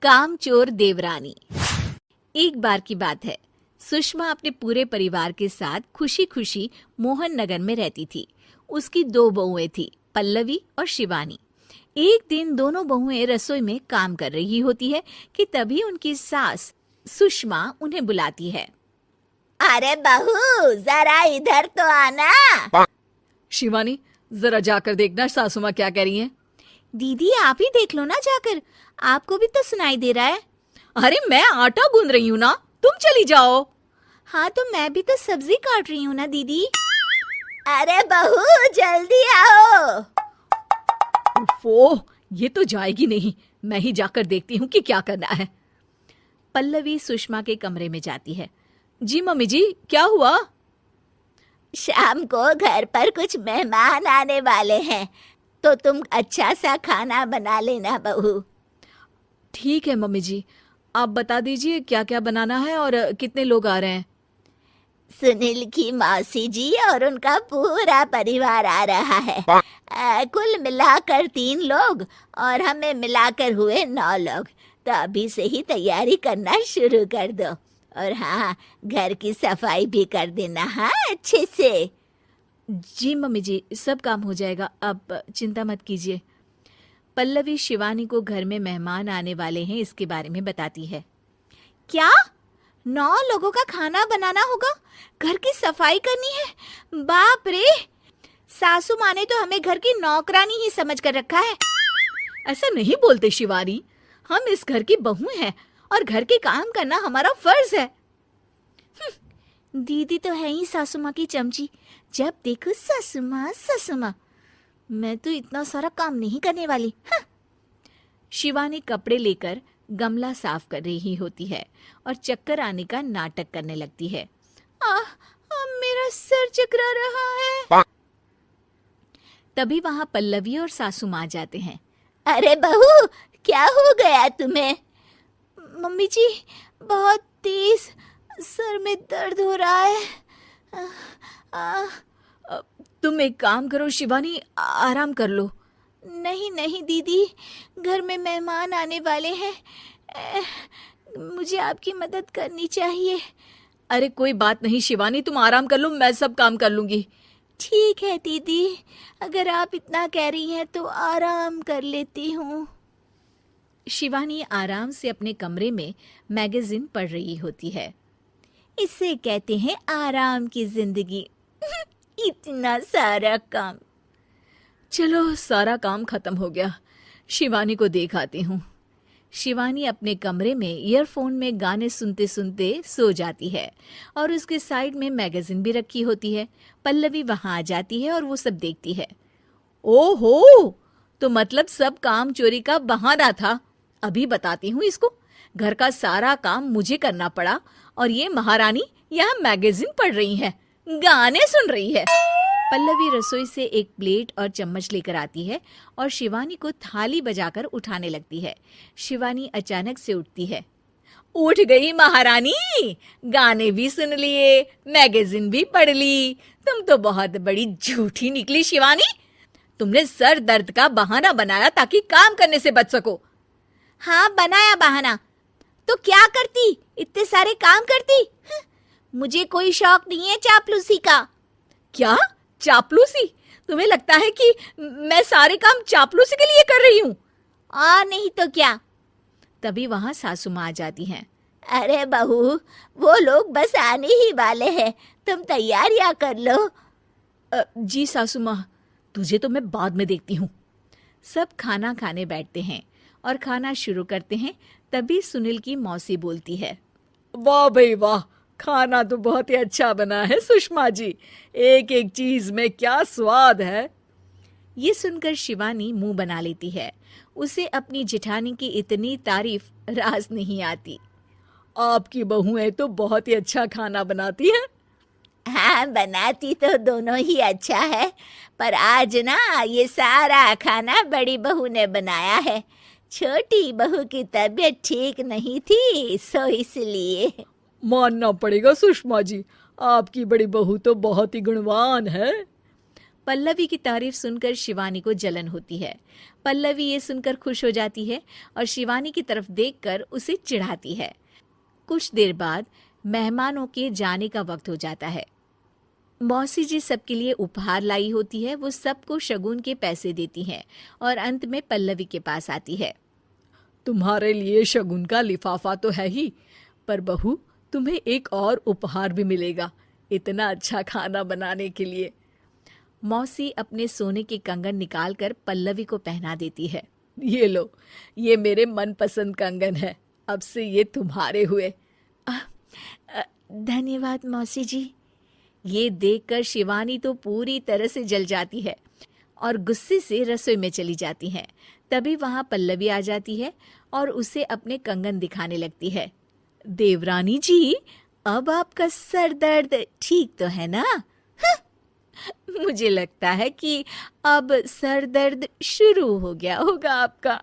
कामचोर देवरानी। एक बार की बात है, सुषमा अपने पूरे परिवार के साथ खुशी खुशी मोहन नगर में रहती थी। उसकी 2 बहुएं थी, पल्लवी और शिवानी। एक दिन दोनों बहुएं रसोई में काम कर रही होती है कि तभी उनकी सास सुषमा उन्हें बुलाती है। अरे बहू, जरा इधर तो आना। शिवानी, जरा जाकर देखना सासू माँ क्या कह रही हैं। दीदी आप ही देख लो ना जाकर, आपको भी तो सुनाई दे रहा है। अरे मैं आटा गूंद रही हूँ ना, तुम चली जाओ। हाँ तो मैं भी तो सब्जी काट रही हूँ ना दीदी। अरे बहू जल्दी आओ। ओह, ये तो जाएगी नहीं, मैं ही जाकर देखती हूँ कि क्या करना है। पल्लवी सुषमा के कमरे में जाती है। जी मम्मी जी, क्या हुआ? शाम को घर पर कुछ मेहमान आने वाले हैं, तो तुम अच्छा सा खाना बना लेना बहू। ठीक है मम्मी जी, आप बता दीजिए क्या क्या बनाना है और कितने लोग आ रहे हैं। सुनील की मौसी जी और उनका पूरा परिवार आ रहा है। कुल मिलाकर 3 लोग और हमें मिलाकर हुए 9 लोग। तो अभी से ही तैयारी करना शुरू कर दो। और हाँ, घर की सफाई भी कर देना, हाँ अच्छे से। जी मम्मी जी, सब काम हो जाएगा, आप चिंता मत कीजिए। पल्लवी शिवानी को घर में मेहमान आने वाले हैं इसके बारे में बताती है। क्या 9 लोगों का खाना बनाना होगा, घर की सफाई करनी है? बाप रे, सासू माँ ने तो हमें घर की नौकरानी ही समझ कर रखा है। ऐसा नहीं बोलते शिवानी, हम इस घर की बहू हैं और घर के काम करना हमारा फर्ज है। दीदी तो है ही सासू माँ की चमची, जब देखो सासू माँ सासू माँ। मैं तो इतना सारा काम नहीं करने वाली। शिवानी कपड़े लेकर गमला साफ कर रही होती है और चक्कर आने का नाटक करने लगती है। मेरा सर चकरा रहा है। तभी वहां पल्लवी और सासू माँ जाते हैं। अरे बहू, क्या हो गया तुम्हें? मम्मी जी, बहुत तेज सर में दर्द हो रहा है। तुम एक काम करो शिवानी, आराम कर लो। नहीं नहीं दीदी, घर में मेहमान आने वाले हैं, मुझे आपकी मदद करनी चाहिए। अरे कोई बात नहीं शिवानी, तुम आराम कर लो, मैं सब काम कर लूंगी। ठीक है दीदी, अगर आप इतना कह रही हैं तो आराम कर लेती हूँ। शिवानी आराम से अपने कमरे में मैगजीन पढ़ रही होती है। इसे कहते हैं आराम की जिंदगी। इतना सारा काम। चलो सारा काम खत्म हो गया, शिवानी को देख आती हूँ। शिवानी अपने कमरे में ईयरफोन में गाने सुनते सुनते सो जाती है और उसके साइड में मैगजीन भी रखी होती है। पल्लवी वहां आ जाती है और वो सब देखती है। ओहो, तो मतलब सब काम चोरी का बहाना था। अभी बताती हूँ इसको। घर का सारा काम मुझे करना पड़ा और ये महारानी यहाँ मैगजीन पढ़ रही है, गाने सुन रही है। पल्लवी रसोई से एक प्लेट और चम्मच लेकर आती है और शिवानी को थाली बजाकर उठाने लगती है। शिवानी अचानक से उठती है। उठ गई महारानी, गाने भी सुन लिए, मैगजीन भी पढ़ ली। तुम तो बहुत बड़ी झूठी निकली शिवानी। तुमने सर दर्द का बहाना बनाया ताकि काम करने से बच सको। हाँ बनाया बहाना, तो क्या करती, इतने सारे काम करती। मुझे कोई शौक नहीं है चापलूसी का। क्या चापलूसी? तुम्हें लगता है कि मैं सारे काम चापलूसी के लिए कर रही हूँ? और नहीं तो क्या। तभी वहां सासू माँ आ जाती हैं। अरे बहू, वो लोग बस आने ही वाले हैं, तुम तैयारियां कर लो। जी सासू माँ, तुझे तो मैं बाद में देखती हूँ। सब खाना खाने बैठते हैं और खाना शुरू करते हैं। तभी सुनील की मौसी बोलती है। वाह भाई वाह, खाना तो बहुत ही अच्छा बना है सुषमा जी, एक एक चीज में क्या स्वाद है। ये सुनकर शिवानी मुंह बना लेती है। उसे अपनी जेठानी की इतनी तारीफ रास नहीं आती। आपकी बहुएं तो बहुत ही अच्छा खाना बनाती हैं। हाँ, बनाती तो दोनों ही अच्छा है, पर आज ना ये सारा खाना बड़ी बहू ने बनाया है। छोटी बहू की तबीयत ठीक नहीं थी, सो इसलिए। मानना पड़ेगा सुषमा जी, आपकी बड़ी बहू तो बहुत ही गुणवान है। पल्लवी की तारीफ सुनकर शिवानी को जलन होती है। पल्लवी ये सुनकर खुश हो जाती है और शिवानी की तरफ देखकर उसे चिढ़ाती है। कुछ देर बाद मेहमानों के जाने का वक्त हो जाता है। मौसी जी सबके लिए उपहार लाई होती है। वो सबको शगुन के पैसे देती हैं और अंत में पल्लवी के पास आती है। तुम्हारे लिए शगुन का लिफाफा तो है ही, पर बहू तुम्हें एक और उपहार भी मिलेगा इतना अच्छा खाना बनाने के लिए। मौसी अपने सोने के कंगन निकालकर पल्लवी को पहना देती है। ये लो, ये मेरे मनपसंद कंगन है, अब से ये तुम्हारे हुए। धन्यवाद मौसी जी। ये देखकर शिवानी तो पूरी तरह से जल जाती है और गुस्से से रसोई में चली जाती है। तभी वहां पल्लवी आ जाती है और उसे अपने कंगन दिखाने लगती है। देवरानी जी, अब आपका सर दर्द ठीक तो है ना? मुझे लगता है कि अब सर दर्द शुरू हो गया होगा आपका।